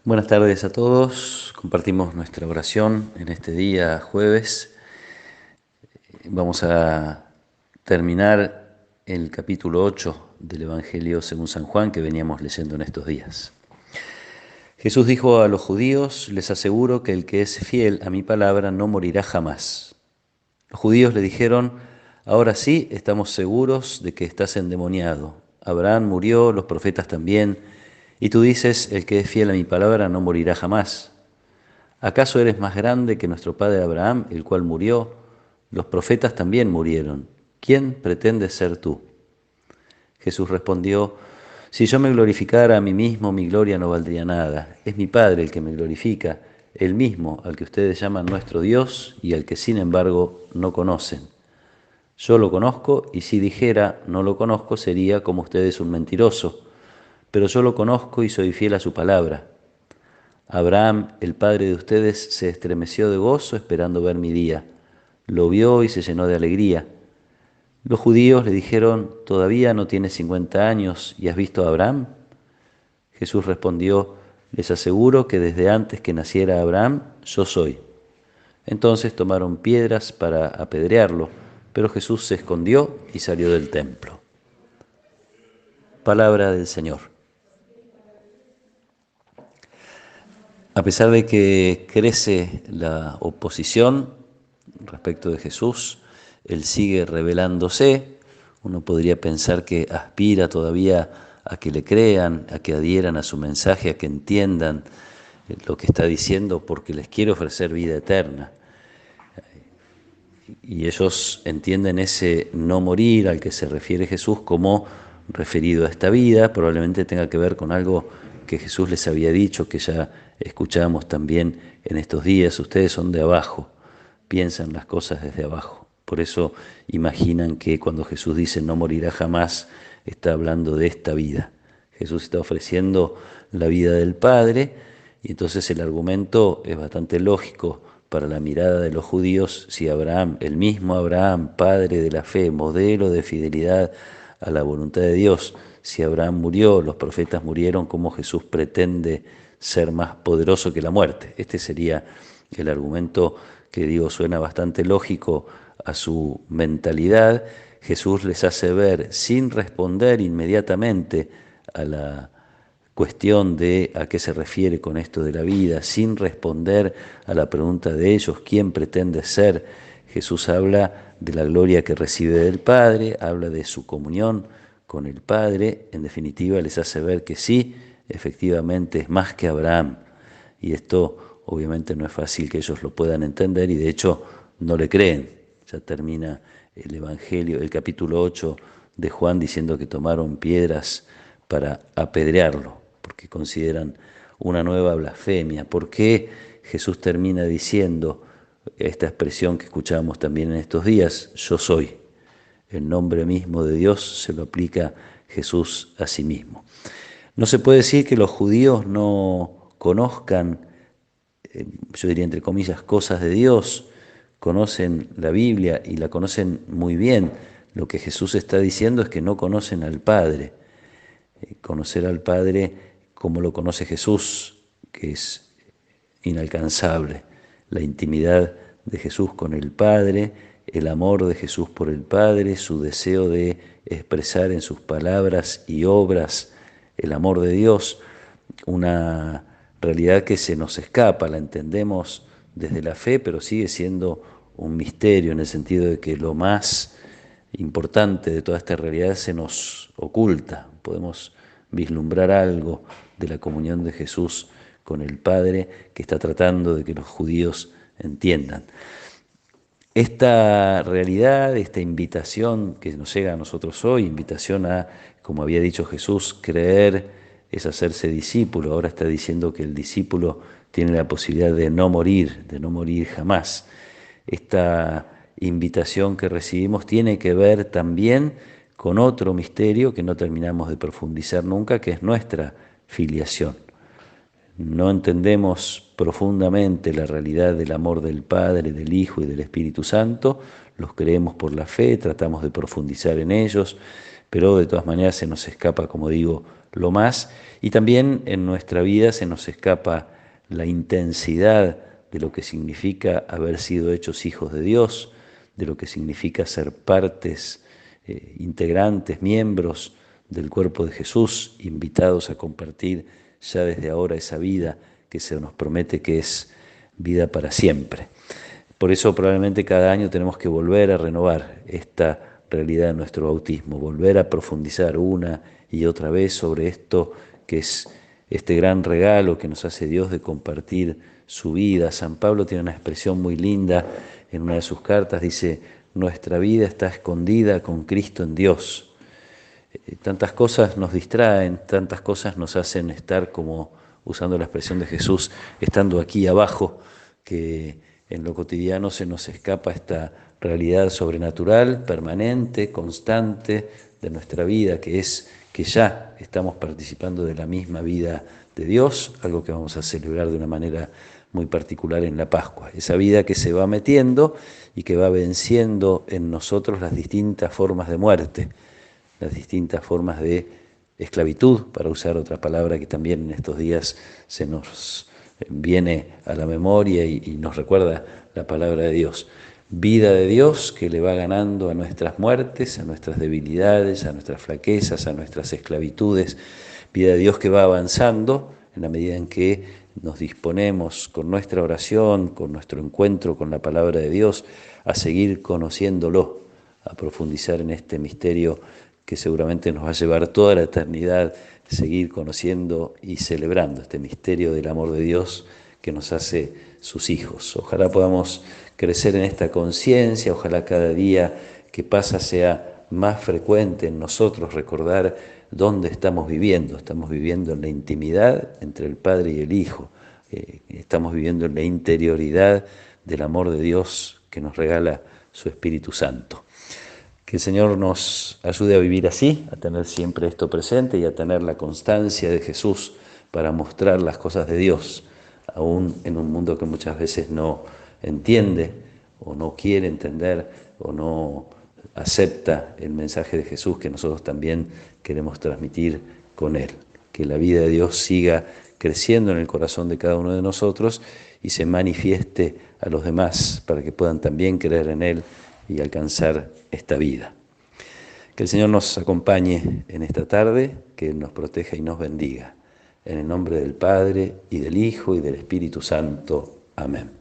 Buenas tardes a todos. Compartimos nuestra oración en este día jueves. Vamos a terminar el capítulo 8 del Evangelio según San Juan que veníamos leyendo en estos días. Jesús dijo a los judíos: les aseguro que el que es fiel a mi palabra no morirá jamás. Los judíos le dijeron: ahora sí estamos seguros de que estás endemoniado. Abraham murió, los profetas también, y tú dices: el que es fiel a mi palabra no morirá jamás. ¿Acaso eres más grande que nuestro padre Abraham, el cual murió? Los profetas también murieron. ¿Quién pretendes ser tú? Jesús respondió: si yo me glorificara a mí mismo, mi gloria no valdría nada. Es mi Padre el que me glorifica, el mismo al que ustedes llaman nuestro Dios y al que sin embargo no conocen. Yo lo conozco, y si dijera no lo conozco sería como ustedes un mentiroso, pero yo lo conozco y soy fiel a su palabra. Abraham, el padre de ustedes, se estremeció de gozo esperando ver mi día. Lo vio y se llenó de alegría. Los judíos le dijeron: ¿todavía no tienes 50 años y has visto a Abraham? Jesús respondió: les aseguro que desde antes que naciera Abraham, yo soy. Entonces tomaron piedras para apedrearlo, pero Jesús se escondió y salió del templo. Palabra del Señor. A pesar de que crece la oposición respecto de Jesús, Él sigue revelándose. Uno podría pensar que aspira todavía a que le crean, a que adhieran a su mensaje, a que entiendan lo que está diciendo, porque les quiere ofrecer vida eterna. Y ellos entienden ese no morir al que se refiere Jesús como referido a esta vida. Probablemente tenga que ver con algo que Jesús les había dicho, que ya escuchamos también en estos días: ustedes son de abajo, piensan las cosas desde abajo. Por eso imaginan que cuando Jesús dice no morirá jamás, está hablando de esta vida. Jesús está ofreciendo la vida del Padre, y entonces el argumento es bastante lógico para la mirada de los judíos. Si Abraham, el mismo Abraham, padre de la fe, modelo de fidelidad a la voluntad de Dios, si Abraham murió, los profetas murieron, ¿cómo Jesús pretende ser más poderoso que la muerte? Este sería el argumento que, digo, suena bastante lógico a su mentalidad. Jesús les hace ver, sin responder inmediatamente a la cuestión de a qué se refiere con esto de la vida, sin responder a la pregunta de ellos: ¿quién pretende ser? Jesús habla de la gloria que recibe del Padre, habla de su comunión con el Padre. En definitiva, les hace ver que sí, efectivamente es más que Abraham. Y esto obviamente no es fácil que ellos lo puedan entender, y de hecho no le creen. Ya termina el Evangelio, el capítulo 8 de Juan, diciendo que tomaron piedras para apedrearlo, porque consideran una nueva blasfemia. ¿Por qué Jesús termina diciendo esta expresión que escuchábamos también en estos días: yo soy? El nombre mismo de Dios se lo aplica Jesús a sí mismo. No se puede decir que los judíos no conozcan, yo diría entre comillas, cosas de Dios. Conocen la Biblia y la conocen muy bien. Lo que Jesús está diciendo es que no conocen al Padre. Conocer al Padre como lo conoce Jesús, que es inalcanzable. La intimidad de Jesús con el Padre, el amor de Jesús por el Padre, su deseo de expresar en sus palabras y obras el amor de Dios, una realidad que se nos escapa, la entendemos desde la fe, pero sigue siendo un misterio, en el sentido de que lo más importante de toda esta realidad se nos oculta. Podemos vislumbrar algo de la comunión de Jesús con el Padre que está tratando de que los judíos entiendan. Esta realidad, esta invitación que nos llega a nosotros hoy, invitación a, como había dicho Jesús, creer es hacerse discípulo. Ahora está diciendo que el discípulo tiene la posibilidad de no morir jamás. Esta invitación que recibimos tiene que ver también con otro misterio que no terminamos de profundizar nunca, que es nuestra filiación. No entendemos profundamente la realidad del amor del Padre, del Hijo y del Espíritu Santo. Los creemos por la fe, tratamos de profundizar en ellos, pero de todas maneras se nos escapa, como digo, lo más, y también en nuestra vida se nos escapa la intensidad de lo que significa haber sido hechos hijos de Dios, de lo que significa ser partes, integrantes, miembros del cuerpo de Jesús, invitados a compartir ya desde ahora esa vida que se nos promete que es vida para siempre. Por eso probablemente cada año tenemos que volver a renovar esta realidad de nuestro bautismo, volver a profundizar una y otra vez sobre esto que es este gran regalo que nos hace Dios de compartir su vida. San Pablo tiene una expresión muy linda en una de sus cartas, dice: nuestra vida está escondida con Cristo en Dios. Tantas cosas nos distraen, tantas cosas nos hacen estar, como usando la expresión de Jesús, estando aquí abajo, que en lo cotidiano se nos escapa esta realidad sobrenatural, permanente, constante de nuestra vida, que es que ya estamos participando de la misma vida de Dios, algo que vamos a celebrar de una manera muy particular en la Pascua. Esa vida que se va metiendo y que va venciendo en nosotros las distintas formas de muerte, las distintas formas de esclavitud, para usar otra palabra que también en estos días se nos viene a la memoria y nos recuerda la palabra de Dios. Vida de Dios que le va ganando a nuestras muertes, a nuestras debilidades, a nuestras flaquezas, a nuestras esclavitudes. Vida de Dios que va avanzando en la medida en que nos disponemos con nuestra oración, con nuestro encuentro con la palabra de Dios, a seguir conociéndolo, a profundizar en este misterio que seguramente nos va a llevar toda la eternidad, seguir conociendo y celebrando este misterio del amor de Dios que nos hace sus hijos. Ojalá podamos crecer en esta conciencia, ojalá cada día que pasa sea más frecuente en nosotros recordar dónde estamos viviendo. Estamos viviendo en la intimidad entre el Padre y el Hijo, estamos viviendo en la interioridad del amor de Dios que nos regala su Espíritu Santo. Que el Señor nos ayude a vivir así, a tener siempre esto presente y a tener la constancia de Jesús para mostrar las cosas de Dios, aún en un mundo que muchas veces no entiende o no quiere entender o no acepta el mensaje de Jesús que nosotros también queremos transmitir con Él. Que la vida de Dios siga creciendo en el corazón de cada uno de nosotros y se manifieste a los demás para que puedan también creer en Él y alcanzar esta vida. Que el Señor nos acompañe en esta tarde, que nos proteja y nos bendiga. En el nombre del Padre, y del Hijo, y del Espíritu Santo. Amén.